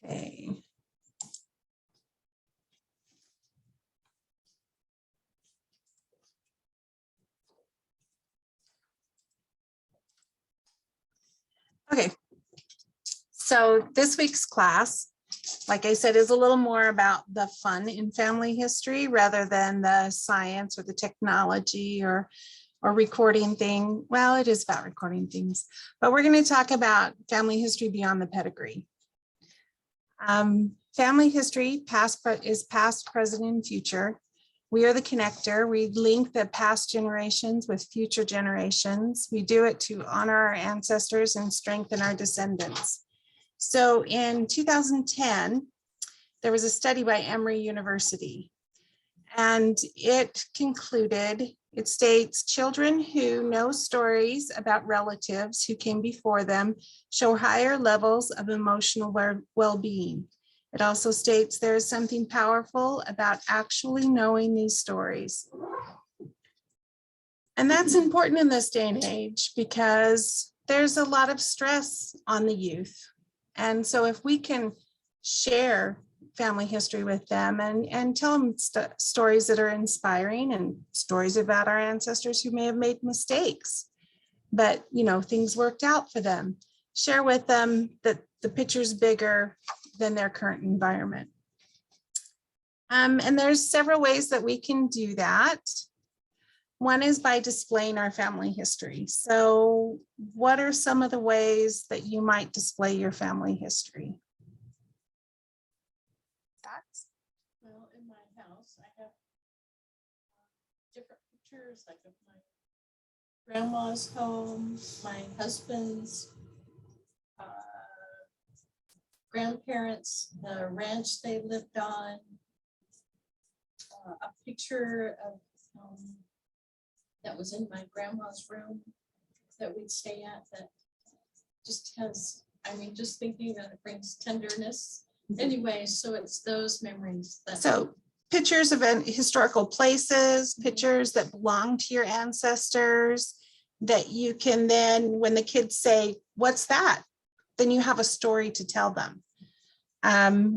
Okay. Okay. So this week's class, like I said, is a little more about the fun in family history rather than the science or the technology or recording thing. Well, it is about recording things, but we're going to talk about family history beyond the pedigree. Family history is past, present, and future. We are the connector. We link the past generations with future generations. We do it to honor our ancestors and strengthen our descendants. So in 2010, there was a study by Emory University, and it concluded, it states, children who know stories about relatives who came before them show higher levels of emotional well-being. It also states there is something powerful about actually knowing these stories. And that's important in this day and age because there's a lot of stress on the youth. And so if we can share family history with them and tell them stories that are inspiring and stories about our ancestors who may have made mistakes, but things worked out for them. Share with them that the picture's bigger than their current environment. And there's several ways that we can do that. One is by displaying our family history. So what are some of the ways that you might display your family history? Thoughts? Well, in my house, I have different pictures, like of my grandma's home, my husband's grandparents, the ranch they lived on, a picture of that was in my grandma's room that we'd stay at, that just has, just thinking that it brings tenderness. Anyway, so it's those memories that. So pictures of historical places, pictures that belong to your ancestors, that you can then, when the kids say, "What's that?" then you have a story to tell them.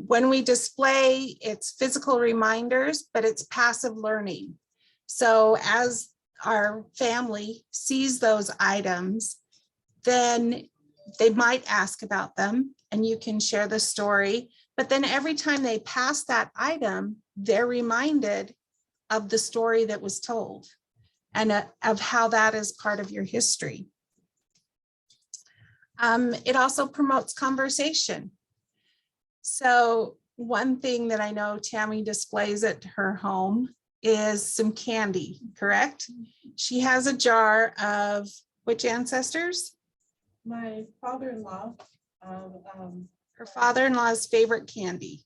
When we display, it's physical reminders, but it's passive learning. So as our family sees those items, then they might ask about them and you can share the story. But then every time they pass that item, they're reminded of the story that was told and of how that is part of your history. It also promotes conversation. So one thing that I know Tammy displays at her home is some candy, correct? She has a jar of which ancestors? My father-in-law. Her father-in-law's favorite candy.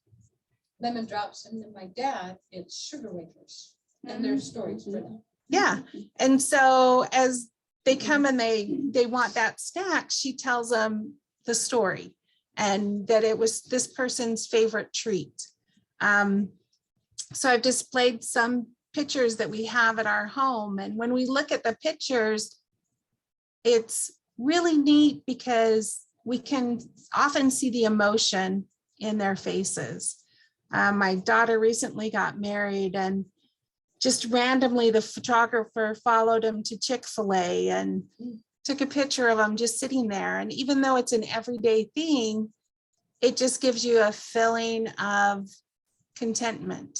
Lemon drops, and then my dad, it's sugar wafers, and there's stories for them. Yeah, and so as they come and they want that snack, she tells them the story and that it was this person's favorite treat. So I've displayed some pictures that we have at our home, and when we look at the pictures, it's really neat because we can often see the emotion in their faces. My daughter recently got married, and just randomly the photographer followed him to Chick-fil-A and took a picture of him just sitting there. And even though it's an everyday thing, it just gives you a feeling of contentment.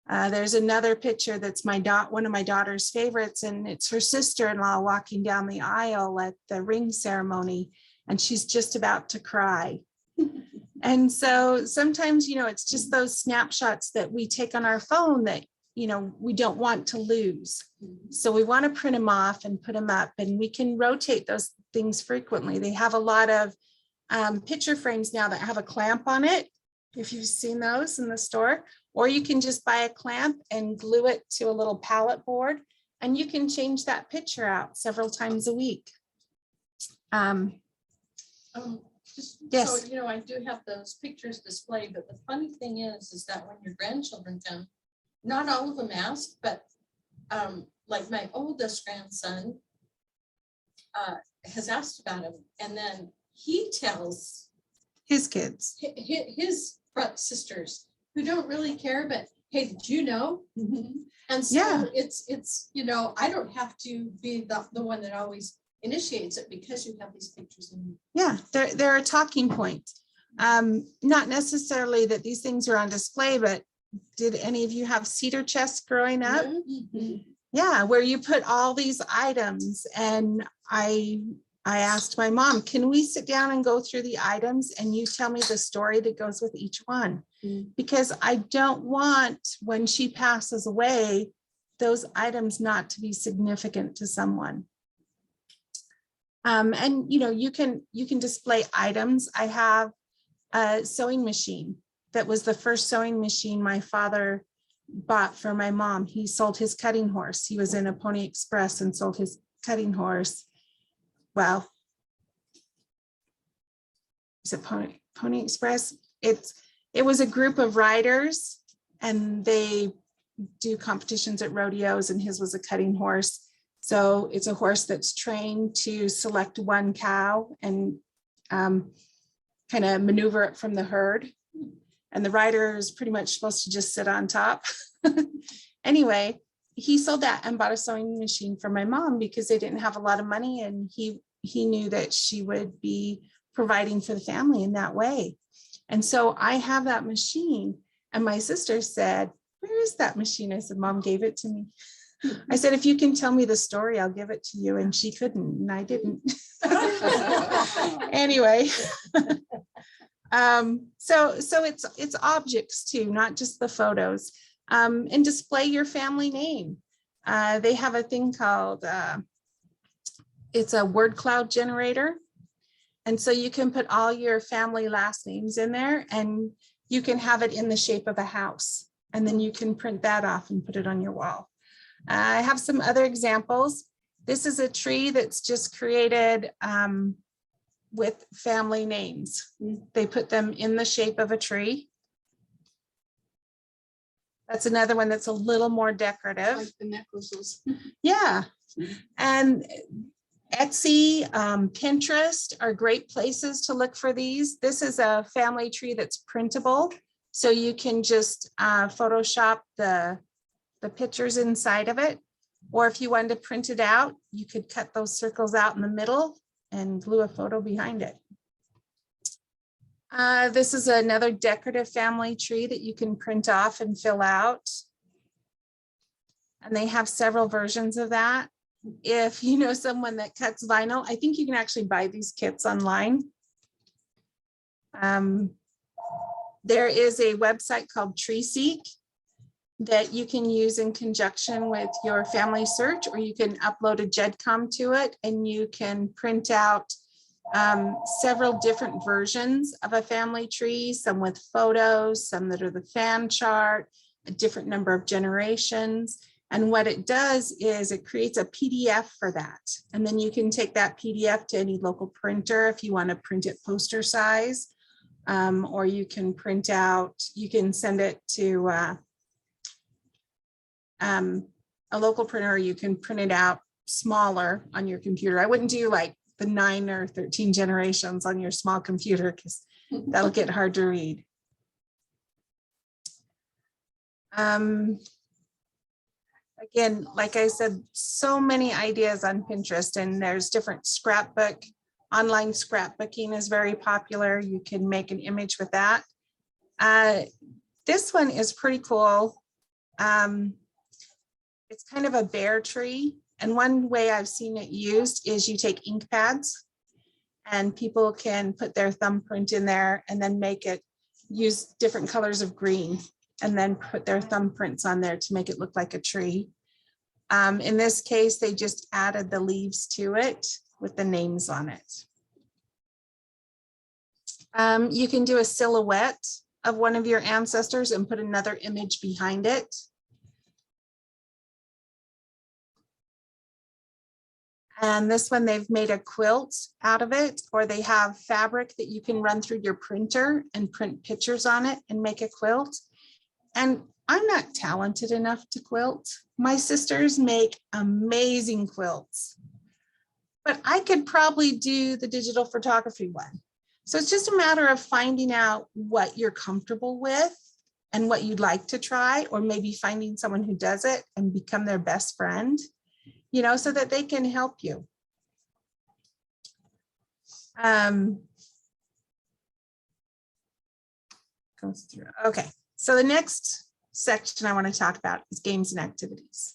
There's another picture that's one of my daughter's favorites, and it's her sister-in-law walking down the aisle at the ring ceremony, and she's just about to cry. And so sometimes, it's just those snapshots that we take on our phone that, we don't want to lose. So we want to print them off and put them up, and we can rotate those things frequently. They have a lot of picture frames now that have a clamp on it, if you've seen those in the store, or you can just buy a clamp and glue it to a little palette board, and you can change that picture out several times a week. Yes. So, I do have those pictures displayed, but the funny thing is that when your grandchildren come, not all of them ask, but like my oldest grandson has asked about him, and then he tells His kids. His sisters who don't really care, but hey, did you know? And so Yeah. it's, I don't have to be the one that always initiates it because you have these pictures in. Yeah, they're a talking point. Not necessarily that these things are on display, but did any of you have cedar chests growing up? Yeah, where you put all these items. And I asked my mom, can we sit down and go through the items and you tell me the story that goes with each one? Because I don't want, when she passes away, those items not to be significant to someone. And you can display items. I have a sewing machine that was the first sewing machine my father bought for my mom. He sold his cutting horse. He was in a Pony Express and sold his cutting horse. Well, is it Pony Express? It was a group of riders and they do competitions at rodeos, and his was a cutting horse. So it's a horse that's trained to select one cow and kind of maneuver it from the herd. And the rider is pretty much supposed to just sit on top. Anyway, he sold that and bought a sewing machine for my mom because they didn't have a lot of money, and he knew that she would be providing for the family in that way. And so I have that machine, and my sister said, "Where is that machine?" I said, "Mom gave it to me." I said, "If you can tell me the story, I'll give it to you." And she couldn't, and I didn't. Anyway, so it's objects too, not just the photos. And display your family name. They have a thing called, it's a word cloud generator. And so you can put all your family last names in there, and you can have it in the shape of a house. And then you can print that off and put it on your wall. I have some other examples. This is a tree that's just created with family names. They put them in the shape of a tree. That's another one that's a little more decorative. Like the necklaces. Yeah. And Etsy, Pinterest are great places to look for these. This is a family tree that's printable. So you can just Photoshop the pictures inside of it. Or if you wanted to print it out, you could cut those circles out in the middle and glue a photo behind it. This is another decorative family tree that you can print off and fill out. And they have several versions of that. If you know someone that cuts vinyl, I think you can actually buy these kits online. There is a website called TreeSeek that you can use in conjunction with your family search, or you can upload a GEDCOM to it and you can print out several different versions of a family tree, some with photos, some that are the fan chart, a different number of generations. And what it does is it creates a PDF for that. And then you can take that PDF to any local printer if you want to print it poster size, or you can print out, you can send it to a local printer, or you can print it out smaller on your computer. I wouldn't do like the 9 or 13 generations on your small computer because that'll get hard to read. Again, like I said, so many ideas on Pinterest, and there's different scrapbook. Online scrapbooking is very popular. You can make an image with that. This one is pretty cool. It's kind of a bear tree. And one way I've seen it used is you take ink pads and people can put their thumbprint in there and then make it use different colors of green and then put their thumbprints on there to make it look like a tree. In this case, they just added the leaves to it with the names on it. You can do a silhouette of one of your ancestors and put another image behind it. And this one, they've made a quilt out of it, or they have fabric that you can run through your printer and print pictures on it and make a quilt. And I'm not talented enough to quilt. My sisters make amazing quilts, but I could probably do the digital photography one. So it's just a matter of finding out what you're comfortable with and what you'd like to try, or maybe finding someone who does it and become their best friend, you know, so that they can help you. Goes through. Okay, so the next section I want to talk about is games and activities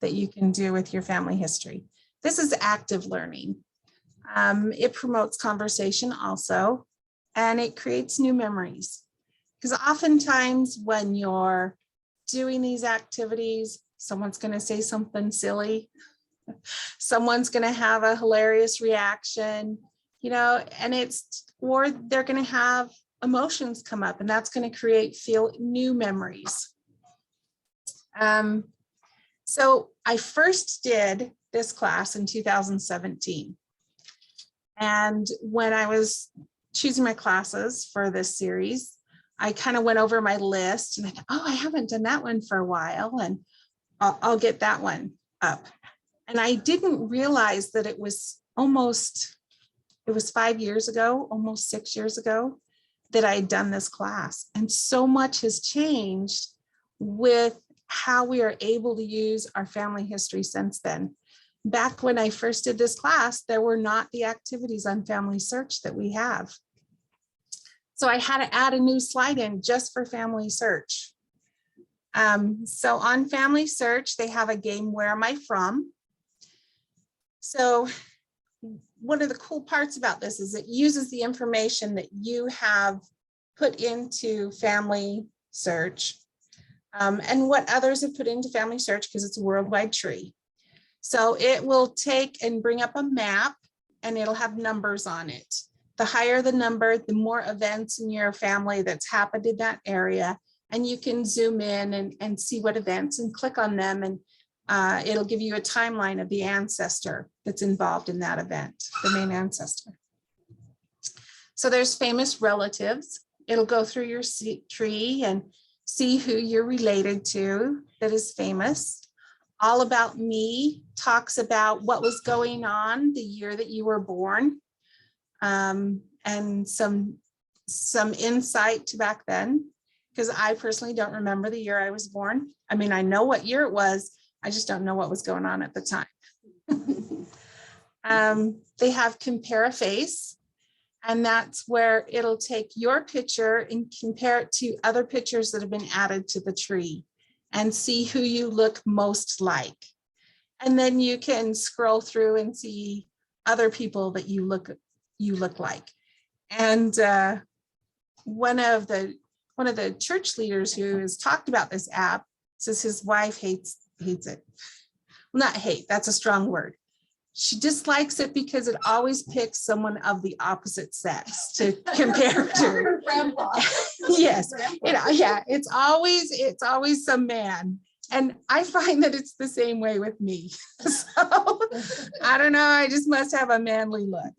that you can do with your family history. This is active learning. It promotes conversation also, and it creates new memories. Because oftentimes when you're doing these activities, someone's going to say something silly. Someone's going to have a hilarious reaction, you know, and or they're going to have emotions come up, and that's going to create new memories. So I first did this class in 2017. And when I was choosing my classes for this series, I kind of went over my list and I thought, oh, I haven't done that one for a while, and I'll get that one up. And I didn't realize that it was 5 years ago, almost 6 years ago, that I had done this class. And so much has changed with how we are able to use our family history since then. Back when I first did this class, there were not the activities on Family Search that we have. So I had to add a new slide in just for Family Search. So on Family Search, they have a game, Where Am I From? So one of the cool parts about this is it uses the information that you have put into Family Search and what others have put into Family Search, because it's a worldwide tree. So it will take and bring up a map, and it'll have numbers on it. The higher the number, the more events in your family that's happened in that area. And you can zoom in and see what events and click on them, and it'll give you a timeline of the ancestor that's involved in that event, the main ancestor. So there's famous relatives. It'll go through your tree and see who you're related to that is famous. All About Me talks about what was going on the year that you were born, and some insight to back then, because I personally don't remember the year I was born. I mean, I know what year it was, I just don't know what was going on at the time. They have Compare a Face, and that's where it'll take your picture and compare it to other pictures that have been added to the tree and see who you look most like. And then you can scroll through and see other people that you look like. And one of the church leaders who has talked about this app says his wife hates it. Well, not hate, that's a strong word. She dislikes it because it always picks someone of the opposite sex to compare to. Yes, it's always some man. And I find that it's the same way with me. So I don't know, I just must have a manly look.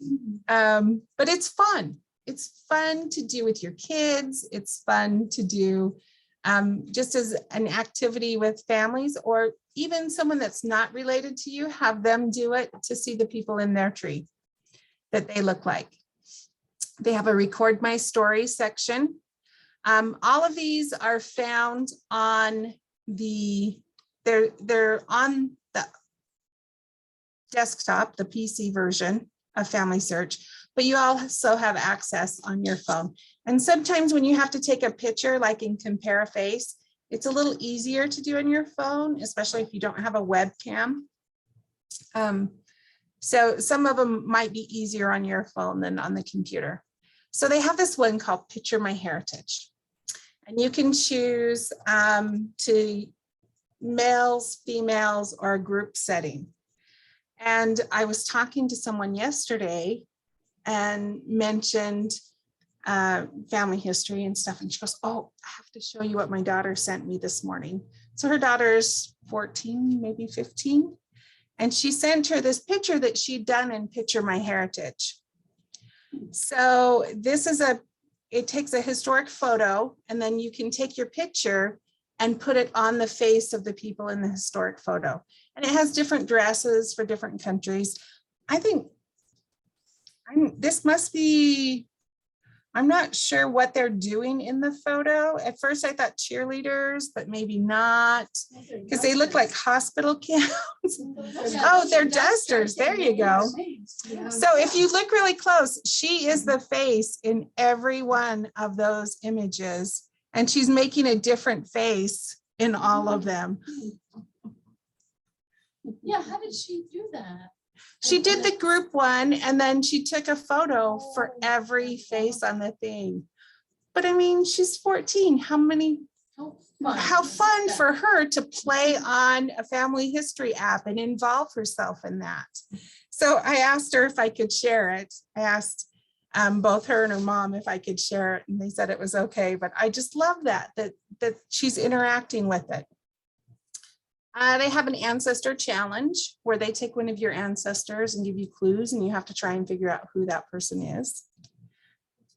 But it's fun. It's fun to do with your kids. It's fun to do just as an activity with families, or even someone that's not related to you, have them do it to see the people in their tree that they look like. They have a Record My Story section. All of these are found on they're on the desktop, the PC version of Family Search, but you also have access on your phone. And sometimes when you have to take a picture, like in Compare a Face, it's a little easier to do on your phone, especially if you don't have a webcam. So some of them might be easier on your phone than on the computer. So they have this one called Picture My Heritage. And you can choose to males, females, or a group setting. And I was talking to someone yesterday and mentioned family history and stuff. And she goes, oh, I have to show you what my daughter sent me this morning. So her daughter's 14, maybe 15. And she sent her this picture that she'd done in Picture My Heritage. So this is it takes a historic photo, and then you can take your picture and put it on the face of the people in the historic photo. And it has different dresses for different countries. I think this must be I'm not sure what they're doing in the photo. At first I thought cheerleaders, but maybe not, because they look like hospital kids. Oh, they're dusters. There you go. So if you look really close, she is the face in every one of those images, and she's making a different face in all of them. Yeah, how did she do that? She did the group one, and then she took a photo for every face on the thing. But I mean, she's 14. How fun for her to play on a family history app and involve herself in that. So I asked her if I could share it. I asked both her and her mom if I could share it, and they said it was okay. But I just love that she's interacting with it. They have an ancestor challenge where they take one of your ancestors and give you clues, and you have to try and figure out who that person is.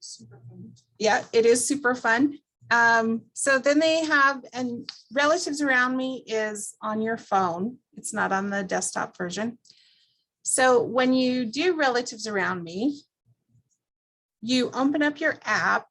Super fun. Yeah, it is super fun. So then they have, and Relatives Around Me is on your phone. It's not on the desktop version. So when you do Relatives Around Me, you open up your app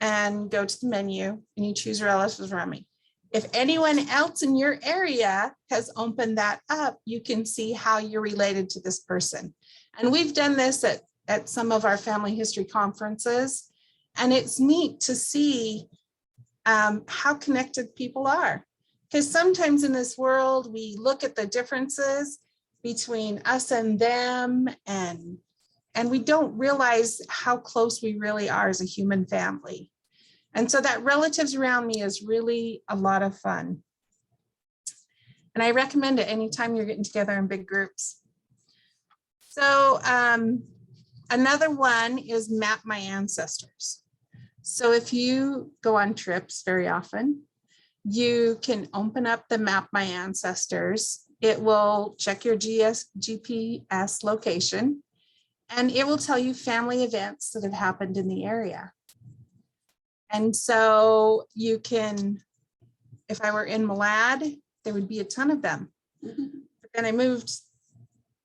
and go to the menu and you choose Relatives Around Me. If anyone else in your area has opened that up, you can see how you're related to this person. And we've done this at some of our family history conferences, and it's neat to see how connected people are. Because sometimes in this world, we look at the differences between us and them, and we don't realize how close we really are as a human family. And so that Relatives Around Me is really a lot of fun. And I recommend it anytime you're getting together in big groups. So another one is Map My Ancestors. So if you go on trips very often, you can open up the Map My Ancestors. It will check your GPS location, and it will tell you family events that have happened in the area. And so you can, if I were in Malad, there would be a ton of them. But then I moved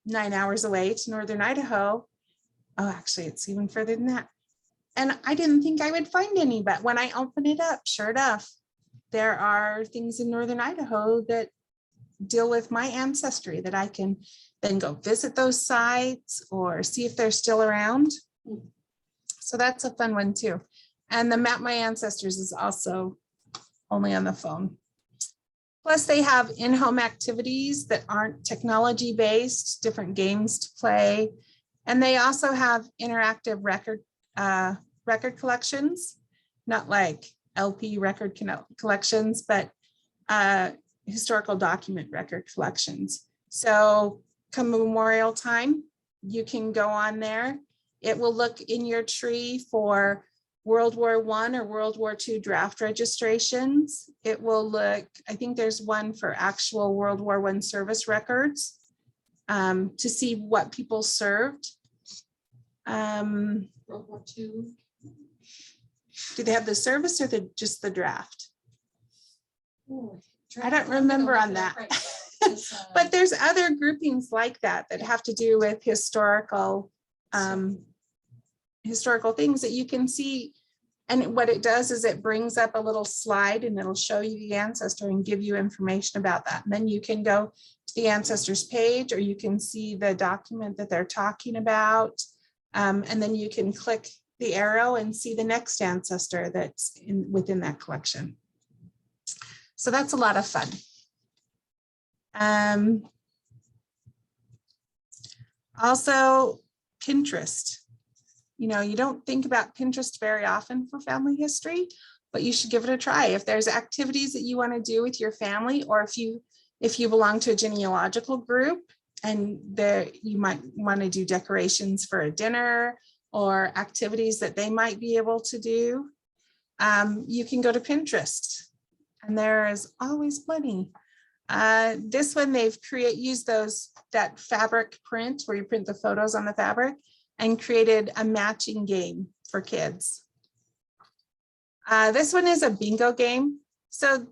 9 hours away to northern Idaho. Oh, actually, it's even further than that. And I didn't think I would find any, but when I open it up, sure enough, there are things in northern Idaho that deal with my ancestry that I can then go visit those sites or see if they're still around. So that's a fun one too. And the Map My Ancestors is also only on the phone. Plus they have in-home activities that aren't technology based, different games to play. And they also have interactive record collections, not like LP record collections, but historical document record collections. So come Memorial time, you can go on there. It will look in your tree for World War I or World War II draft registrations. It will look, I think there's one for actual World War I service records to see what people served. World War II. Do they have the service or just the draft? Ooh, I don't remember on that. But there's other groupings like that have to do with historical things that you can see. And what it does is it brings up a little slide and it'll show you the ancestor and give you information about that. And then you can go to the ancestors page, or you can see the document that they're talking about. And then you can click the arrow and see the next ancestor that's within that collection. So that's a lot of fun. Also, Pinterest. You know, you don't think about Pinterest very often for family history, but you should give it a try. If there's activities that you want to do with your family, or if you belong to a genealogical group and you might want to do decorations for a dinner or activities that they might be able to do, you can go to Pinterest, and there is always plenty. This one they've used that fabric print where you print the photos on the fabric and created a matching game for kids. This one is a bingo game. So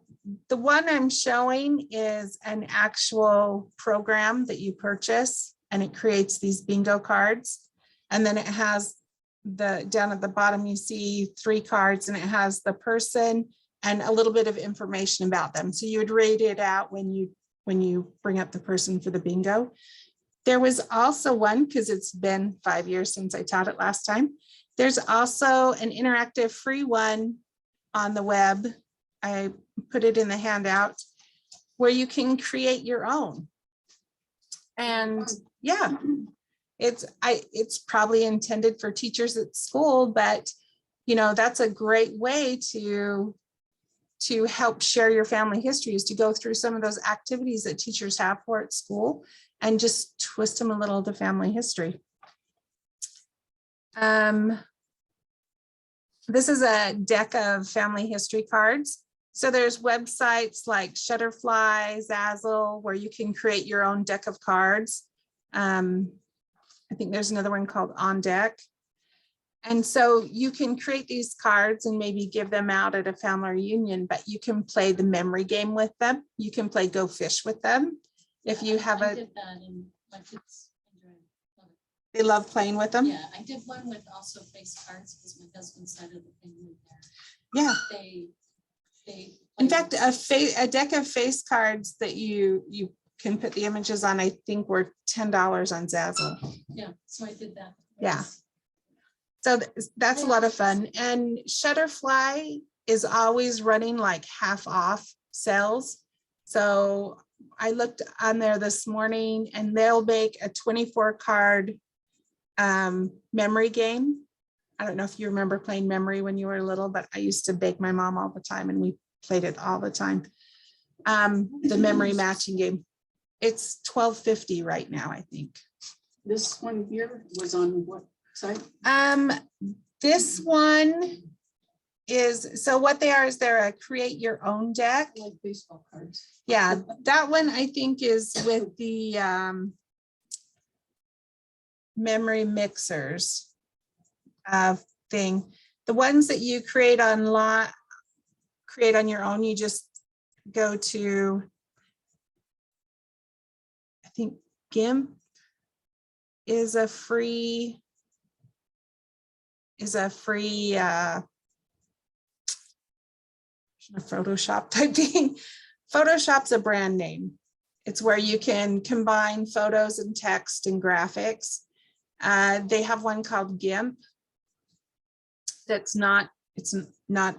the one I'm showing is an actual program that you purchase, and it creates these bingo cards. And then it has down at the bottom, you see 3 cards and it has the person and a little bit of information about them. So you would read it out when you bring up the person for the bingo. There was also one, because it's been 5 years since I taught it last time. There's also an interactive free one on the web. I put it in the handout where you can create your own. And yeah, it's probably intended for teachers at school, but you know, that's a great way to help share your family history, is to go through some of those activities that teachers have for at school and just twist them a little to family history. This is a deck of family history cards. So there's websites like Shutterfly, Zazzle, where you can create your own deck of cards. I think there's another one called On Deck. And so you can create these cards and maybe give them out at a family reunion, but you can play the memory game with them. You can play Go Fish with them. If you have I did that and my kids enjoyed it. They love playing with them. Yeah, I did one with also face cards because my husband's side of the family there. Yeah. They in fact, a deck of face cards that you can put the images on, I think were $10 on Zazzle. Yeah, so I did that. Yeah. So that's a lot of fun. And Shutterfly is always running like half off sales. So I looked on there this morning and they'll make a 24 card memory game. I don't know if you remember playing memory when you were little, but I used to bake my mom all the time and we played it all the time. The memory matching game. It's $12.50 right now, I think. This one here was on what site? This one is, so what they are is they're a create your own deck. Like baseball cards. Yeah, that one I think is with the memory mixers thing. The ones that you create on your own, you just go to, I think GIMP is a free Photoshop type thing. Photoshop's a brand name. It's where you can combine photos and text and graphics. They have one called GIMP. It's not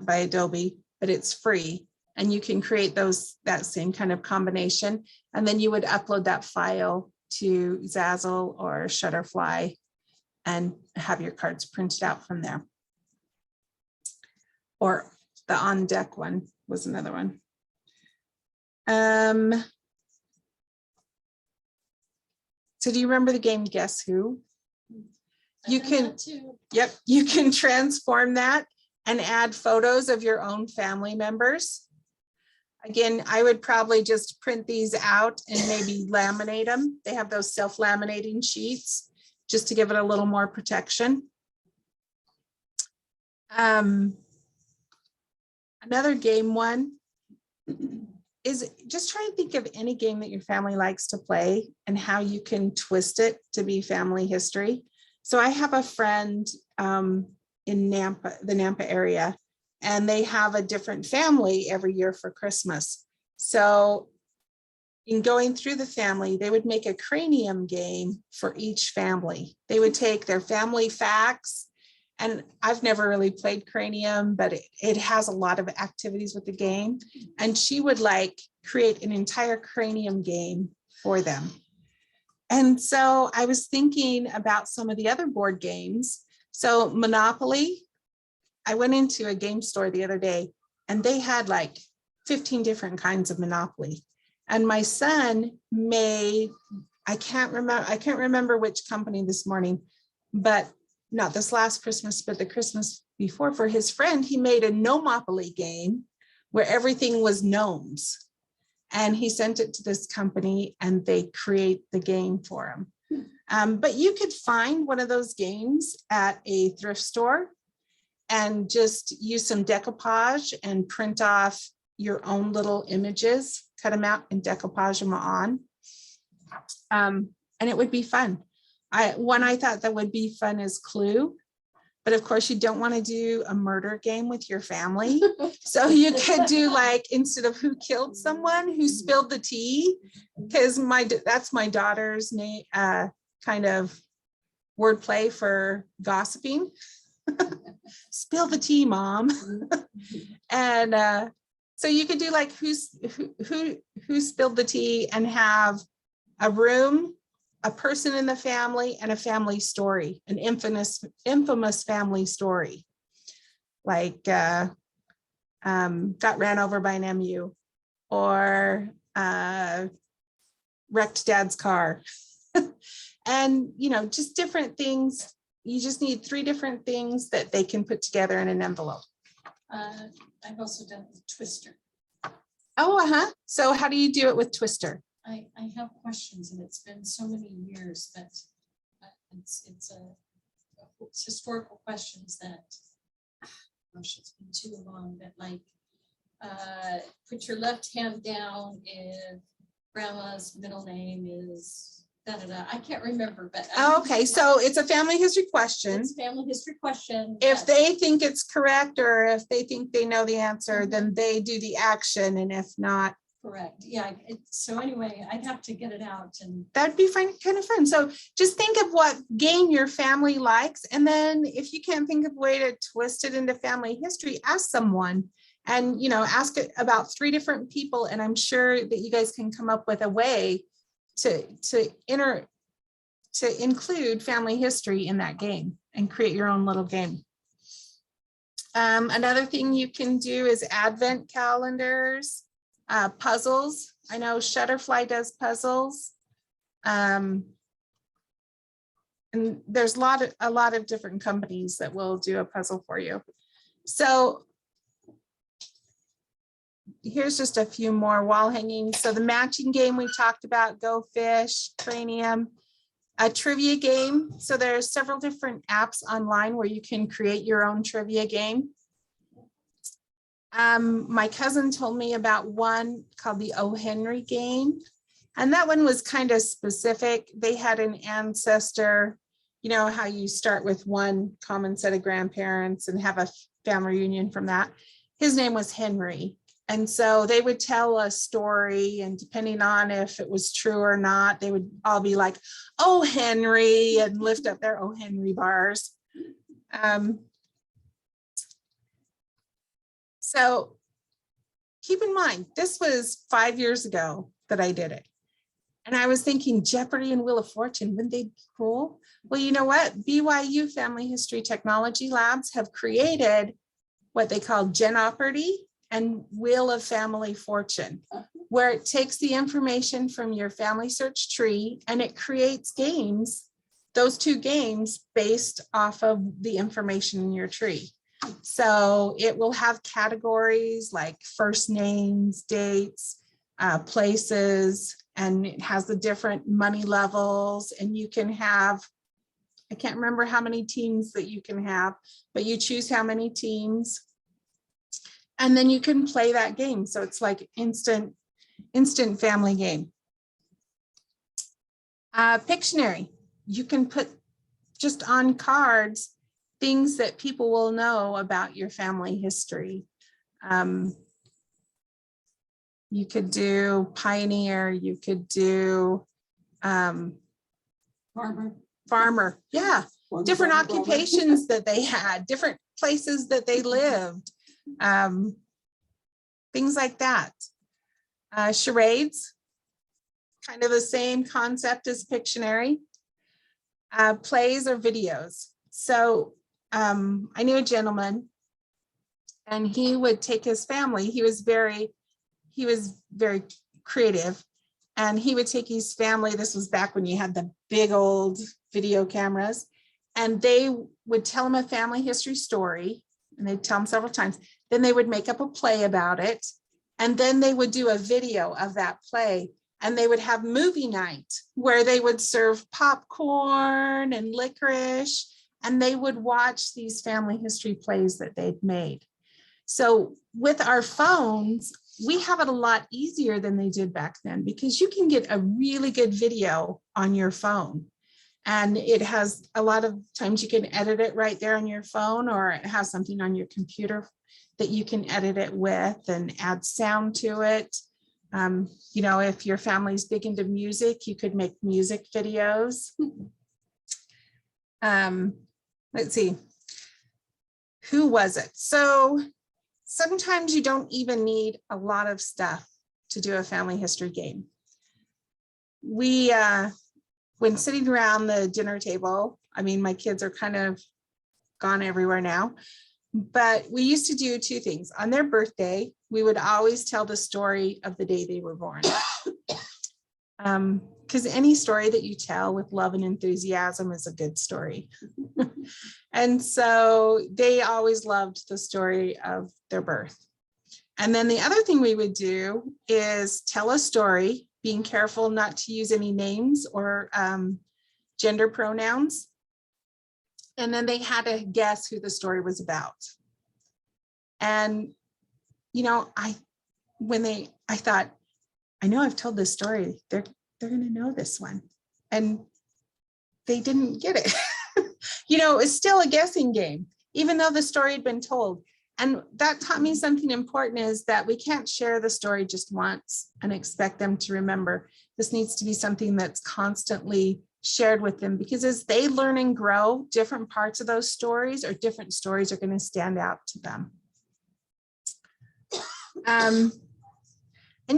by Adobe, but it's free. And you can create that same kind of combination. And then you would upload that file to Zazzle or Shutterfly and have your cards printed out from there. Or the On Deck one was another one. So do you remember the game Guess Who? You can, yep, you can transform that and add photos of your own family members. Again, I would probably just print these out and maybe laminate them. They have those self-laminating sheets just to give it a little more protection. Another game one is just try and think of any game that your family likes to play and how you can twist it to be family history. So I have a friend in Nampa, the Nampa area, and they have a different family every year for Christmas. So in going through the family, they would make a cranium game for each family. They would take their family facts, and I've never really played cranium, but it has a lot of activities with the game. And she would like create an entire cranium game for them. And so I was thinking about some of the other board games. So Monopoly, I went into a game store the other day and they had like 15 different kinds of Monopoly. And my son made, I can't remember which company this morning, but not this last Christmas, but the Christmas before, for his friend, he made a Gnomopoly game where everything was gnomes. And he sent it to this company and they create the game for him. But you could find one of those games at a thrift store and just use some decoupage and print off your own little images, cut them out and decoupage them on. And it would be fun. One I thought that would be fun is Clue, But of course, you don't want to do a murder game with your family. So you could do like, instead of who killed someone, who spilled the tea, because that's my daughter's name, kind of wordplay for gossiping. Spill the tea, mom. And so you could do like who spilled the tea, and have a room, a person in the family, and a family story, an infamous family story, like got ran over by an MU, or wrecked dad's car. And just different things. You just need 3 different things that they can put together in an envelope. I've also done the Twister. Oh, so how do you do it with Twister? I have questions, and it's been so many years that it's historical questions that, gosh, it's been too long, that like, put your left hand down if grandma's middle name is da-da-da. I can't remember, but. Okay, so it's a family history question. It's a family history question. If they think it's correct, or if they think they know the answer, then they do the action, and if not. Correct, yeah, so anyway, I'd have to get it out, and That'd be fun, kind of fun. So just think of what game your family likes, and then if you can't think of a way to twist it into family history, ask someone, and ask it about 3 different people, and I'm sure that you guys can come up with a way to include family history in that game and create your own little game. Another thing you can do is advent calendars, puzzles. I know Shutterfly does puzzles. And there's a lot of different companies that will do a puzzle for you. So here's just a few more wall hanging. So the matching game we talked about, Go Fish, Cranium, a trivia game. So there are several different apps online where you can create your own trivia game. My cousin told me about one called the O. Henry game. And that one was kind of specific. They had an ancestor, how you start with one common set of grandparents and have a family reunion from that. His name was Henry. And so they would tell a story, and depending on if it was true or not, they would all be like, "Oh, Henry," and lift up their "Oh, Henry" bars. So keep in mind, this was 5 years ago that I did it. And I was thinking Jeopardy and Wheel of Fortune, wouldn't they be cool? Well, you know what? BYU Family History Technology Labs have created what they call Genopardy and Wheel of Family Fortune, where it takes the information from your family search tree and it creates games, those 2 games based off of the information in your tree. So it will have categories like first names, dates, places, and it has the different money levels, and you can have, I can't remember how many teams that you can have, but you choose how many teams. And then you can play that game. So it's like instant family game. Pictionary, you can put just on cards things that people will know about your family history. You could do pioneer, you could do farmer. Yeah, different occupations that they had, different places that they lived. Things like that. Charades, kind of the same concept as Pictionary. Plays or videos. So I knew a gentleman, and he would take his family. He was very creative, and he would take his family. This was back when you had the big old video cameras, and they would tell him a family history story, and they'd tell him several times. Then they would make up a play about it, and then they would do a video of that play, and they would have movie night where they would serve popcorn and licorice, and they would watch these family history plays that they'd made. So with our phones, we have it a lot easier than they did back then, because you can get a really good video on your phone. And it has a lot of times you can edit it right there on your phone, or it has something on your computer that you can edit it with and add sound to it. You know, if your family's big into music, you could make music videos. Let's see. Who was it? So sometimes you don't even need a lot of stuff to do a family history game. We, when sitting around the dinner table, I mean, my kids are kind of gone everywhere now, but we used to do two things. On their birthday, we would always tell the story of the day they were born. Because any story that you tell with love and enthusiasm is a good story. And so they always loved the story of their birth. And then the other thing we would do is tell a story, being careful not to use any names or gender pronouns. And then they had to guess who the story was about. And, you know, I thought, I know I've told this story. They're going to know this one. And they didn't get it. You know, it's still a guessing game, even though the story had been told. And that taught me something important, is that we can't share the story just once and expect them to remember. This needs to be something that's constantly shared with them, because as they learn and grow, different parts of those stories or different stories are going to stand out to them. And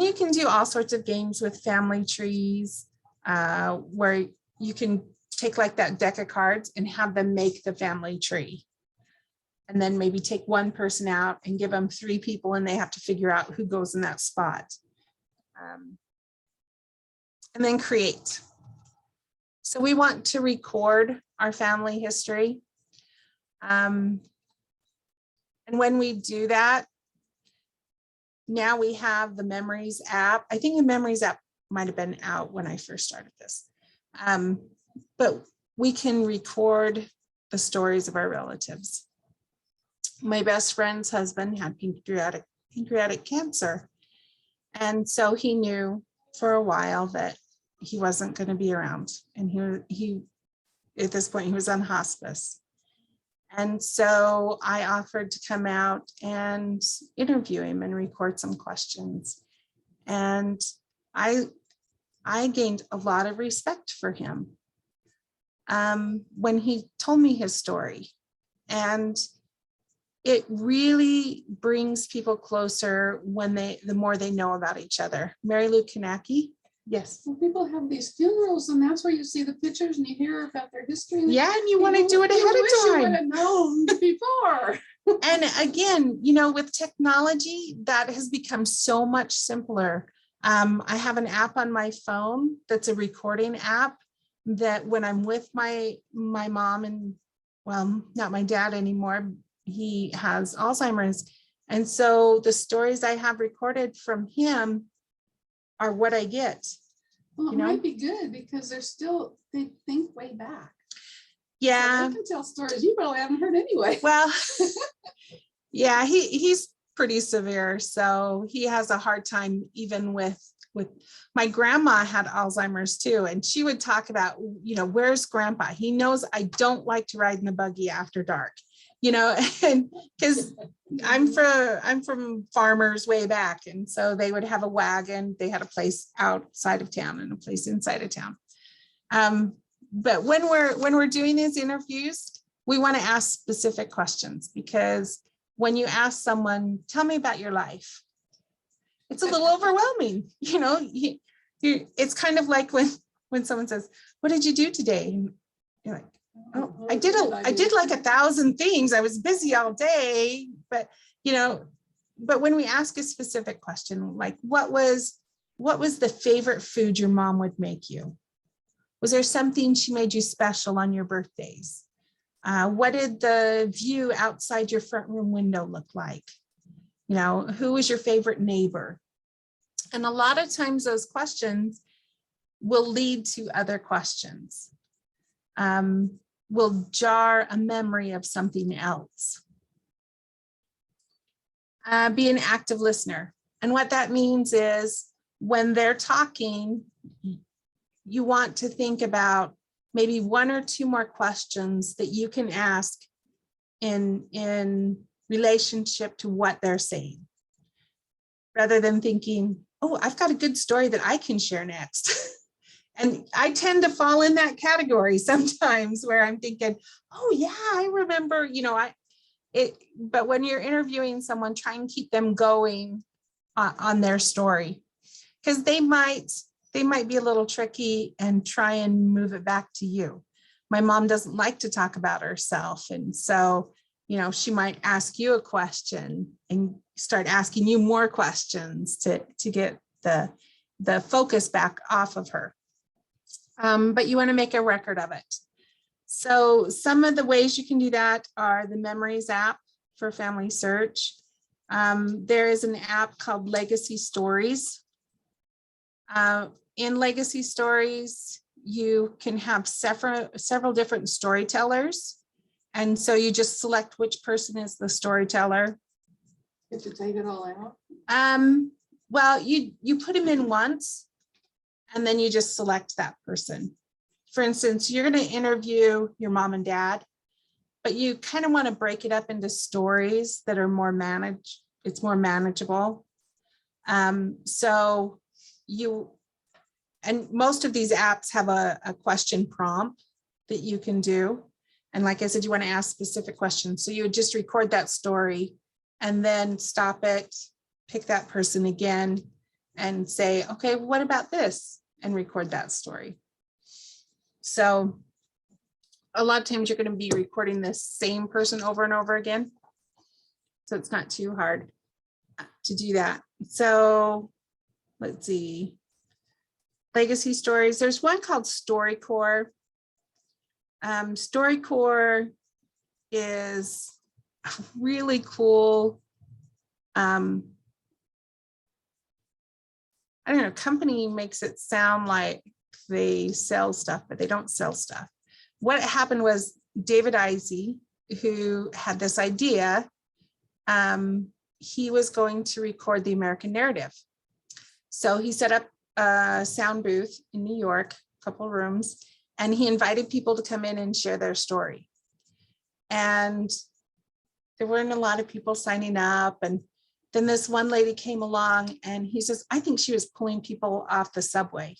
you can do all sorts of games with family trees, where you can take like that deck of cards and have them make the family tree. And then maybe take one person out and give them 3 people, and they have to figure out who goes in that spot. And then create. So we want to record our family history. And when we do that, now we have the Memories app. I think the Memories app might have been out when I first started this. But we can record the stories of our relatives. My best friend's husband had pancreatic cancer. And so he knew for a while that he wasn't going to be around. And he at this point, he was on hospice. And so I offered to come out and interview him and record some questions. And I gained a lot of respect for him when he told me his story. And it really brings people closer when the more they know about each other. Mary Lou Kanaki. Yes. Well, people have these funerals, and that's where you see the pictures and you hear about their history. Yeah, and you want to do it ahead wish you would of time. have known before. And again, you know, with technology, that has become so much simpler. I have an app on my phone that's a recording app that when I'm with my mom, and well, not my dad anymore, he has Alzheimer's. And so the stories I have recorded from him are what I get. Well, it You know? might be good because they think way back. Yeah. So they can tell stories you probably haven't heard anyway. Well, yeah, he's pretty severe. So he has a hard time even with my grandma had Alzheimer's too. And she would talk about, you know, where's grandpa? He knows I don't like to ride in the buggy after dark, you know, and because I'm from farmers way back. And so they would have a wagon. They had a place outside of town and a place inside of town. But when we're doing these interviews, we want to ask specific questions, because when you ask someone, tell me about your life, it's a little overwhelming. You know, it's kind of like when someone says, what did you do today? And you're like, oh, I did like 1,000 things. I was busy all day, but you know, but when we ask a specific question, like what was the favorite food your mom would make you? Was there something she made you special on your birthdays? What did the view outside your front room window look like? You know, who was your favorite neighbor? And a lot of times those questions will lead to other questions. Will jar a memory of something else. Be an active listener. And what that means is when they're talking, you want to think about maybe 1 or 2 more questions that you can ask in relationship to what they're saying, rather than thinking, oh, I've got a good story that I can share next. And I tend to fall in that category sometimes where I'm thinking, oh yeah, I remember, but when you're interviewing someone, try and keep them going on their story, because they might be a little tricky, and try and move it back to you. My mom doesn't like to talk about herself. And so, she might ask you a question and start asking you more questions to get the focus back off of her. But you want to make a record of it. So some of the ways you can do that are the Memories app for Family Search. There is an app called Legacy Stories. In Legacy Stories, you can have several different storytellers. And so you just select which person is the storyteller. You have to take it all out. Well, you put them in once, and then you just select that person. For instance, you're going to interview your mom and dad, but you kind of want to break it up into stories that are more it's more manageable. So and most of these apps have a question prompt that you can do. And like I said, you want to ask specific questions. So you would just record that story and then stop it, pick that person again and say, okay, what about this? And record that story. So a lot of times you're going to be recording this same person over and over again. So it's not too hard to do that. So let's see. Legacy Stories. There's one called StoryCorps. StoryCorps is really cool. I don't know, company makes it sound like they sell stuff, but they don't sell stuff. What happened was David Isey, who had this idea, he was going to record the American narrative. So he set up a sound booth in New York, a couple of rooms, and he invited people to come in and share their story. And there weren't a lot of people signing up. And then this one lady came along and he says, I think she was pulling people off the subway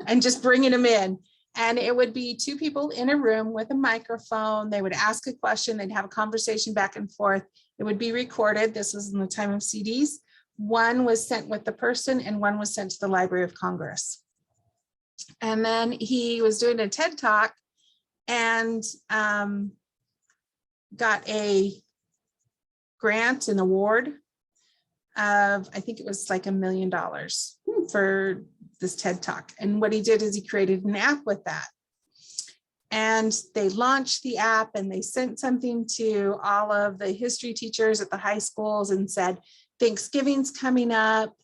and just bringing them in. And it would be 2 people in a room with a microphone. They would ask a question. They'd have a conversation back and forth. It would be recorded. This was in the time of CDs. One was sent with the person and one was sent to the Library of Congress. And then he was doing a TED Talk and got a grant, an award of, I think it was like $1 million for this TED Talk. And what he did is he created an app with that. And they launched the app and they sent something to all of the history teachers at the high schools and said, Thanksgiving's coming up.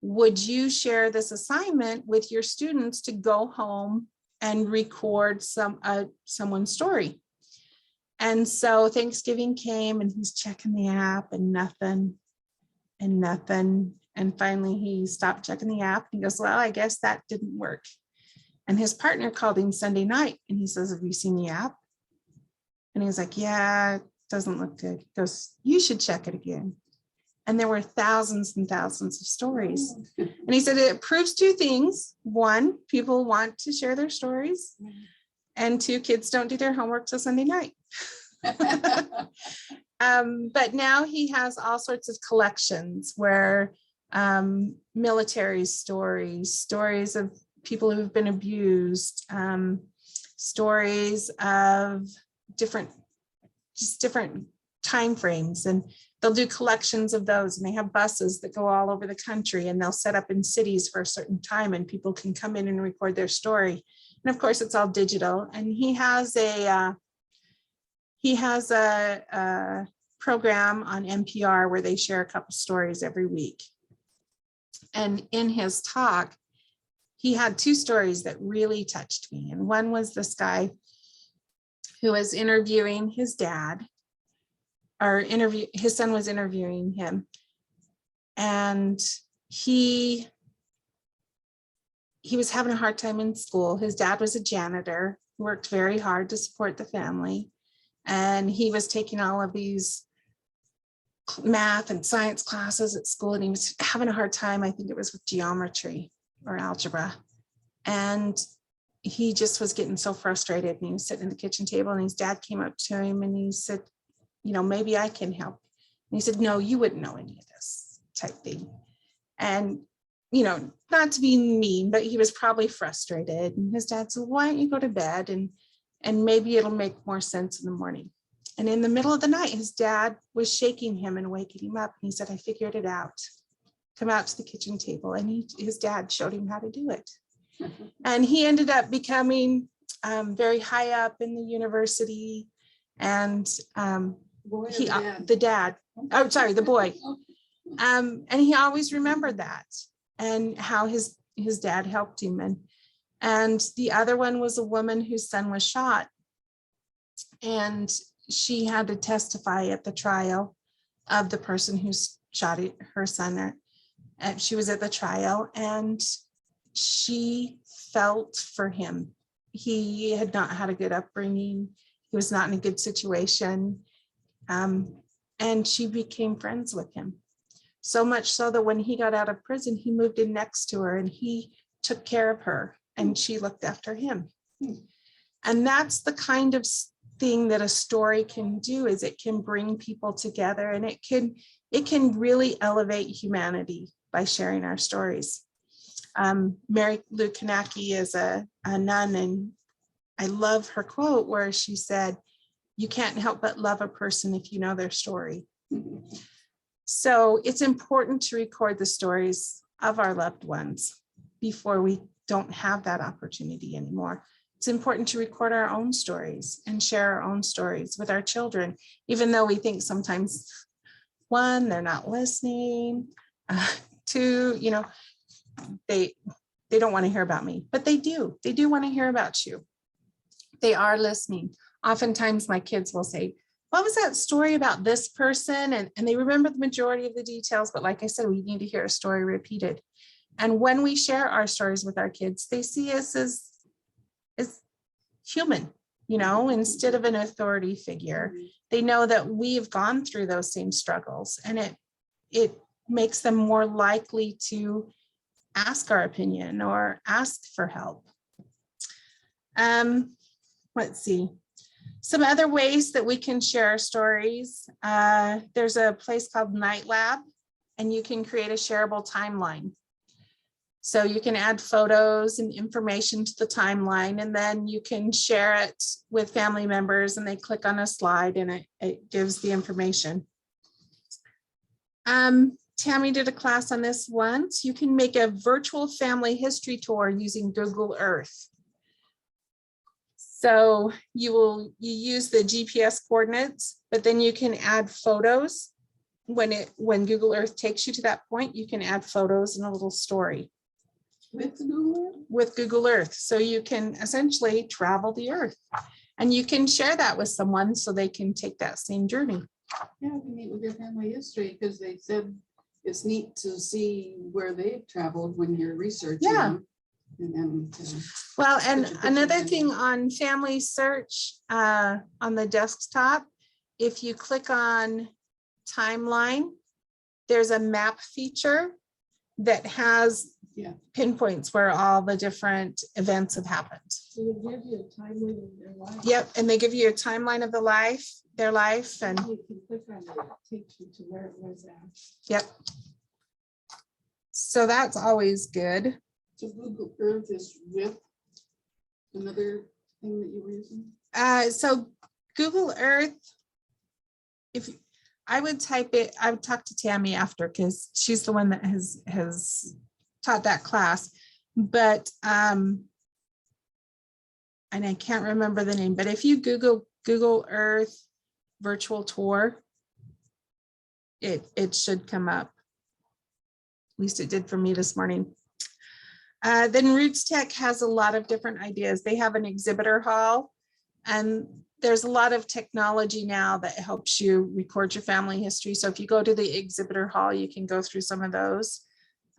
Would you share this assignment with your students to go home and record someone's story? And so Thanksgiving came and he's checking the app and nothing and nothing. And finally he stopped checking the app. He goes, well, I guess that didn't work. And his partner called him Sunday night and he says, have you seen the app? And he was like, yeah, it doesn't look good. He goes, you should check it again. And there were thousands and thousands of stories. And he said it proves 2 things. 1, people want to share their stories. And 2, kids don't do their homework till Sunday night. But now he has all sorts of collections where military stories of people who have been abused, stories of different time frames, and they'll do collections of those. And they have buses that go all over the country and they'll set up in cities for a certain time and people can come in and record their story. And of course it's all digital. And he has a program on NPR where they share a couple stories every week. And in his talk, he had 2 stories that really touched me. And one was this guy who was interviewing his dad, his son was interviewing him. And he he was having a hard time in school. His dad was a janitor, worked very hard to support the family. And he was taking all of these math and science classes at school, and he was having a hard time. I think it was with geometry or algebra. And he just was getting so frustrated, and he was sitting at the kitchen table, and his dad came up to him and he said, you know, maybe I can help. And he said, no, you wouldn't know any of this type thing. And, you know, not to be mean, but he was probably frustrated. And his dad said, why don't you go to bed, and maybe it'll make more sense in the morning. And in the middle of the night, his dad was shaking him and waking him up. And he said, I figured it out. Come out to the kitchen table. And his dad showed him how to do it. And he ended up becoming very high up in the university. And Boy or he, dad? the dad, oh, sorry, the boy. And he always remembered that and how his dad helped him. And the other one was a woman whose son was shot. And she had to testify at the trial of the person who shot her son. And she was at the trial, and she felt for him. He had not had a good upbringing. He was not in a good situation. And she became friends with him. So much so that when he got out of prison, he moved in next to her and he took care of her and she looked after him. And that's the kind of thing that a story can do, is it can bring people together, and it can really elevate humanity by sharing our stories. Mary Lou Kanaki is a nun, and I love her quote where she said, you can't help but love a person if you know their story. So it's important to record the stories of our loved ones before we don't have that opportunity anymore. It's important to record our own stories and share our own stories with our children, even though we think sometimes, one, they're not listening, two, you know, they don't want to hear about me, but they do want to hear about you. They are listening. Oftentimes my kids will say, what was that story about this person? And they remember the majority of the details, but like I said, we need to hear a story repeated. And when we share our stories with our kids, they see us as human, you know, instead of an authority figure. They know that we've gone through those same struggles, and it makes them more likely to ask our opinion or ask for help. Let's see. Some other ways that we can share our stories. There's a place called Night Lab, and you can create a shareable timeline. So you can add photos and information to the timeline, and then you can share it with family members, and they click on a slide and it gives the information. Tammy did a class on this once. You can make a virtual family history tour using Google Earth. So you use the GPS coordinates, but then you can add photos. When Google Earth takes you to that point, you can add photos and a little story. With Google Earth? With Google Earth. So you can essentially travel the earth, and you can share that with someone so they can take that same journey. Yeah, we meet with your family history, because they said it's neat to see where they've traveled when you're researching. Yeah. And Well, and Put your picture another in. thing on family search on the desktop, if you click on timeline, there's a map feature that has pinpoints where all the different events have happened. So they give you a timeline of their life. Yep, and they give you a timeline of their life, and You can click on it, it takes you to where it was at. yep. So that's always good. So Google Earth is with another thing that you were using? So Google Earth, if I would type it, I would talk to Tammy after, because she's the one that has taught that class. But and I can't remember the name, but if you Google Earth virtual tour, it should come up. At least it did for me this morning. Then Roots Tech has a lot of different ideas. They have an exhibitor hall, and there's a lot of technology now that helps you record your family history. So if you go to the exhibitor hall, you can go through some of those.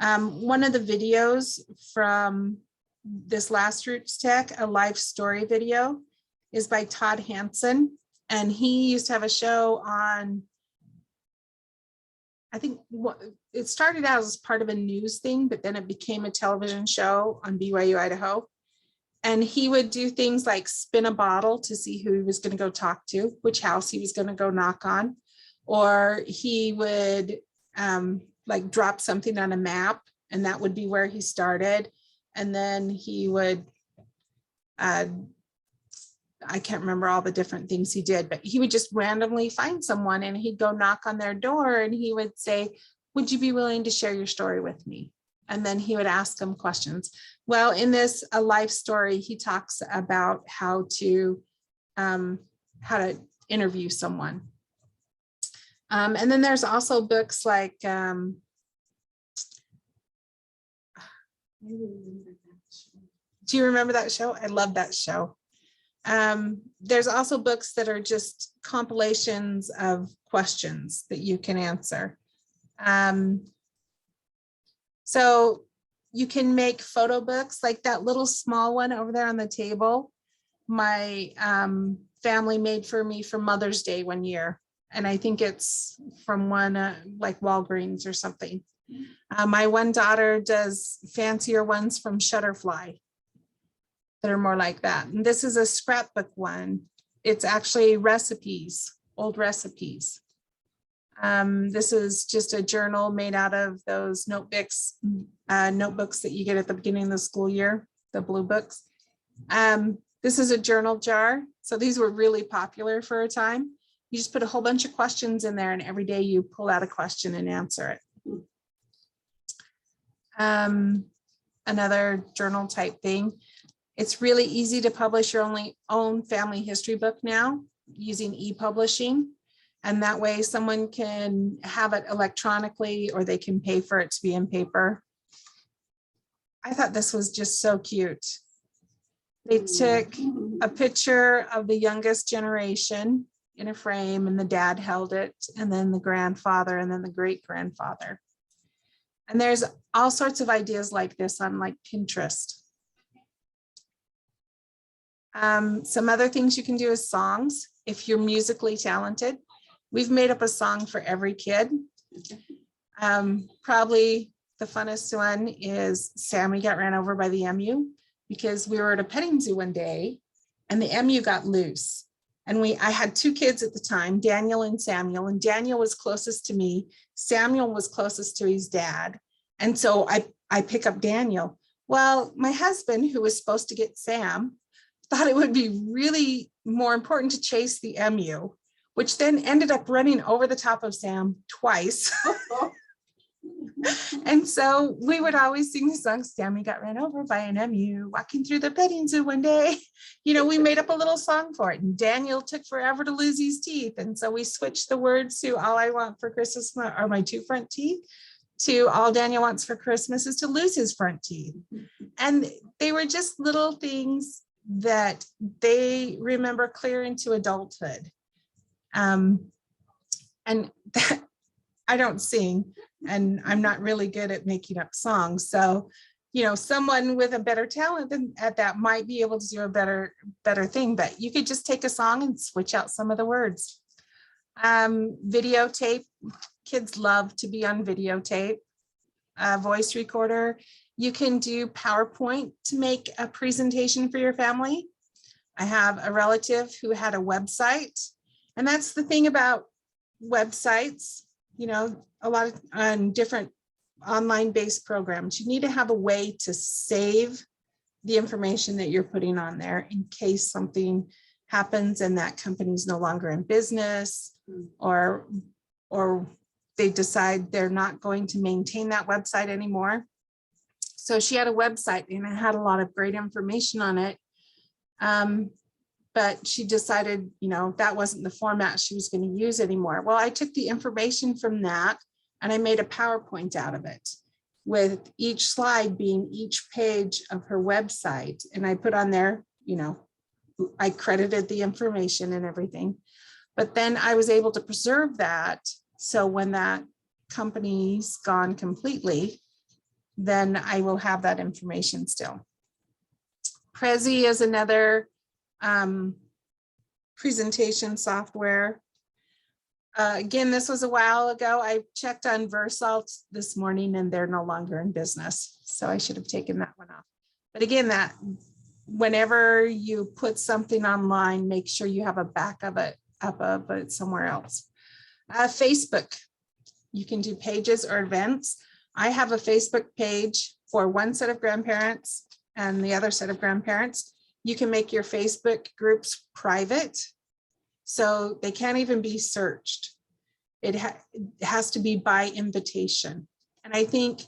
One of the videos from this last Roots Tech, a life story video, is by Todd Hansen. And he used to have a show on, I think it started out as part of a news thing, but then it became a television show on BYU Idaho. And he would do things like spin a bottle to see who he was going to go talk to, which house he was going to go knock on. Or he would like drop something on a map, and that would be where he started. And then he would, I can't remember all the different things he did, but he would just randomly find someone and he'd go knock on their door and he would say, would you be willing to share your story with me? And then he would ask them questions. Well, in this A Life Story, he talks about how to interview someone. And then there's also books like, do you remember that show? I love that show. There's also books that are just compilations of questions that you can answer. So you can make photo books like that little small one over there on the table. My family made for me for Mother's Day one year. And I think it's from one like Walgreens or something. My one daughter does fancier ones from Shutterfly that are more like that. And this is a scrapbook one. It's actually recipes, old recipes. This is just a journal made out of those notebooks that you get at the beginning of the school year, the blue books. This is a journal jar. So these were really popular for a time. You just put a whole bunch of questions in there and every day you pull out a question and answer it. Another journal type thing. It's really easy to publish your own family history book now using e-publishing. And that way someone can have it electronically or they can pay for it to be in paper. I thought this was just so cute. They took a picture of the youngest generation in a frame and the dad held it, and then the grandfather, and then the great grandfather. And there's all sorts of ideas like this on like Pinterest. Some other things you can do is songs. If you're musically talented, we've made up a song for every kid. Probably the funnest one is Sammy got ran over by the emu, because we were at a petting zoo one day and the emu got loose. And I had two kids at the time, Daniel and Samuel, and Daniel was closest to me. Samuel was closest to his dad. And so I pick up Daniel. Well, my husband, who was supposed to get Sam, thought it would be really more important to chase the emu, which then ended up running over the top of Sam twice. And so we would always sing the song, Sammy got ran over by an emu walking through the petting zoo one day. You know, we made up a little song for it. And Daniel took forever to lose his teeth. And so we switched the words to all I want for Christmas are my two front teeth to all Daniel wants for Christmas is to lose his front teeth. And they were just little things that they remember clear into adulthood. And that, I don't sing and I'm not really good at making up songs. So, you know, someone with a better talent than at that might be able to do a better thing, but you could just take a song and switch out some of the words. Videotape, kids love to be on videotape. Voice recorder, you can do PowerPoint to make a presentation for your family. I have a relative who had a website, and that's the thing about websites, you know, a lot of different online based programs. You need to have a way to save the information that you're putting on there in case something happens and that company's no longer in business, or they decide they're not going to maintain that website anymore. So she had a website and it had a lot of great information on it. But she decided, you know, that wasn't the format she was going to use anymore. Well, I took the information from that and I made a PowerPoint out of it, with each slide being each page of her website. And I put on there, you know, I credited the information and everything. But then I was able to preserve that. So when that company's gone completely, then I will have that information still. Prezi is another presentation software. Again, this was a while ago. I checked on Versalt this morning and they're no longer in business. So I should have taken that one off. But again, that whenever you put something online, make sure you have a back of it up of it somewhere else. Facebook, you can do pages or events. I have a Facebook page for one set of grandparents and the other set of grandparents. You can make your Facebook groups private, so they can't even be searched. It has to be by invitation. And I think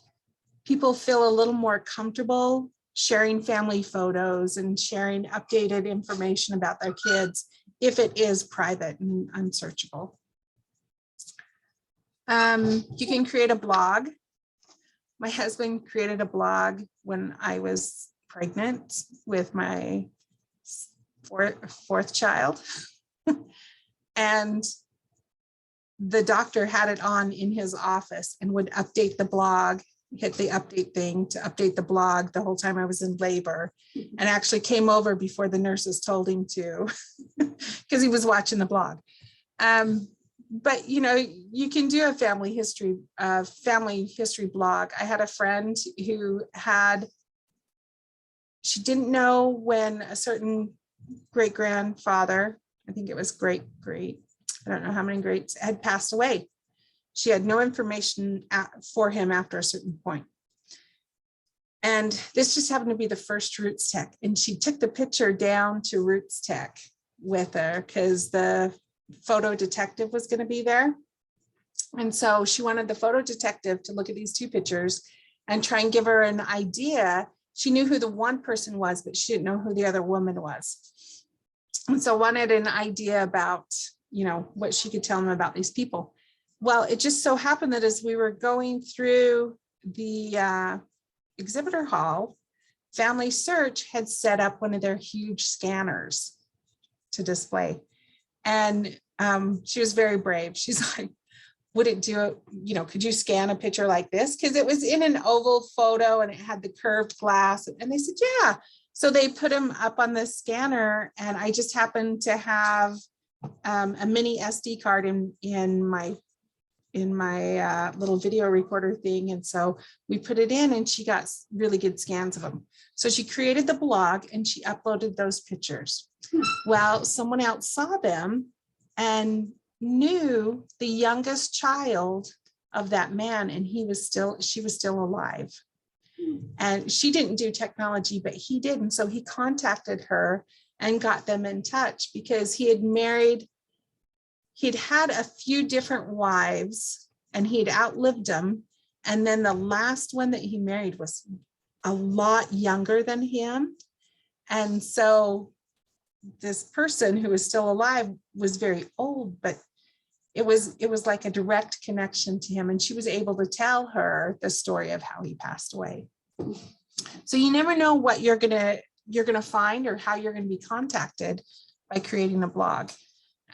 people feel a little more comfortable sharing family photos and sharing updated information about their kids if it is private and unsearchable. You can create a blog. My husband created a blog when I was pregnant with my fourth child. And the doctor had it on in his office and would update the blog, hit the update thing to update the blog the whole time I was in labor, and actually came over before the nurses told him to, because he was watching the blog. But you know, you can do a family history blog. I had a friend who she didn't know when a certain great grandfather, I think it was great, I don't know how many greats, had passed away. She had no information for him after a certain point. And this just happened to be the first Roots Tech. And she took the picture down to Roots Tech with her because the photo detective was going to be there. And so she wanted the photo detective to look at these two pictures and try and give her an idea. She knew who the one person was, but she didn't know who the other woman was. And so wanted an idea about, you know, what she could tell them about these people. Well, it just so happened that as we were going through the exhibitor hall, Family Search had set up one of their huge scanners to display. And she was very brave. She's like, would it do it? You know, could you scan a picture like this? Because it was in an oval photo and it had the curved glass. And they said, yeah. So they put them up on the scanner, and I just happened to have a mini SD card in my little video recorder thing. And so we put it in and she got really good scans of them. So she created the blog and she uploaded those pictures. Well, someone else saw them and knew the youngest child of that man, and she was still alive. And she didn't do technology, but he did. And so he contacted her and got them in touch because he had he'd had a few different wives and he'd outlived them. And then the last one that he married was a lot younger than him. And so this person who was still alive was very old, but it was like a direct connection to him. And she was able to tell her the story of how he passed away. So you never know what you're gonna find or how you're gonna be contacted by creating a blog.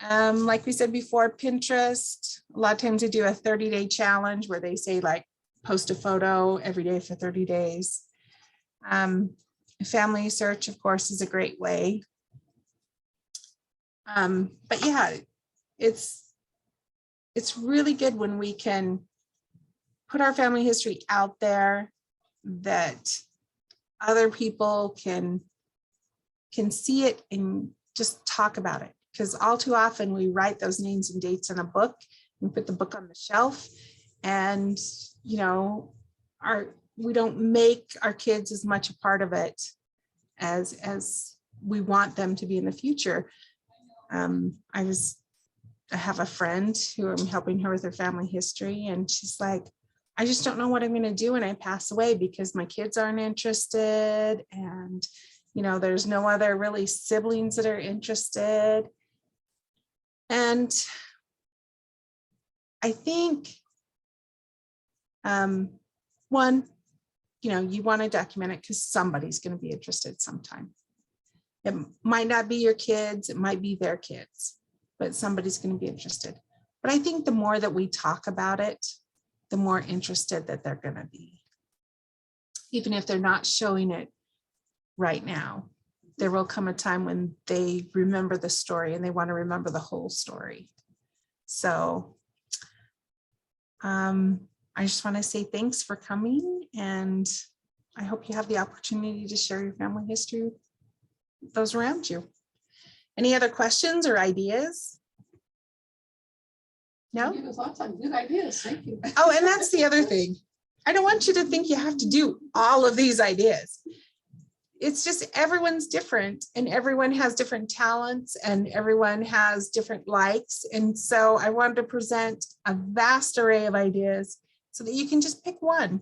Like we said before, Pinterest, a lot of times they do a 30-day challenge where they say like post a photo every day for 30 days. Family Search, of course, is a great way. But yeah, it's really good when we can put our family history out there that other people can see it and just talk about it. Because all too often we write those names and dates in a book and put the book on the shelf, and you know, we don't make our kids as much a part of it as we want them to be in the future. I have a friend who I'm helping her with her family history, and she's like, I just don't know what I'm going to do when I pass away because my kids aren't interested, and you know, there's no other really siblings that are interested. And I think one, you know, you want to document it because somebody's going to be interested sometime. It might not be your kids, it might be their kids, but somebody's going to be interested. But I think the more that we talk about it, the more interested that they're going to be, even if they're not showing it right now. there will come a time when they remember the story and they want to remember the whole story. So I just want to say thanks for coming, and I hope you have the opportunity to share your family history with those around you. Any other questions or ideas? No? You have lots of good ideas. Thank you. Oh, and that's the other thing. I don't want you to think you have to do all of these ideas. It's just everyone's different and everyone has different talents and everyone has different likes. And so I wanted to present a vast array of ideas so that you can just pick one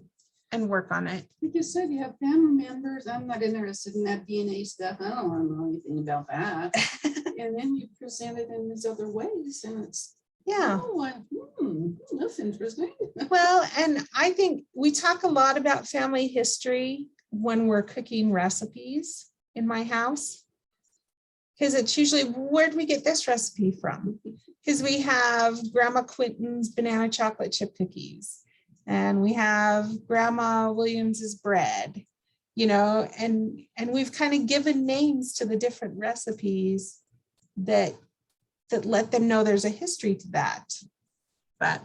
and work on it. Like you said, you have family members. I'm not interested in that DNA stuff. I don't want to know anything about that. And then you present it in these other ways, and it's Yeah. That's interesting. Well, and I think we talk a lot about family history when we're cooking recipes in my house, because it's usually, where did we get this recipe from? Because we have Grandma Quinton's banana chocolate chip cookies, and we have Grandma Williams's bread, you know, and we've kind of given names to the different recipes that let them know there's a history to that. But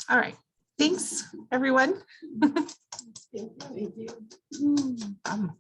all right, thanks everyone. Thank you.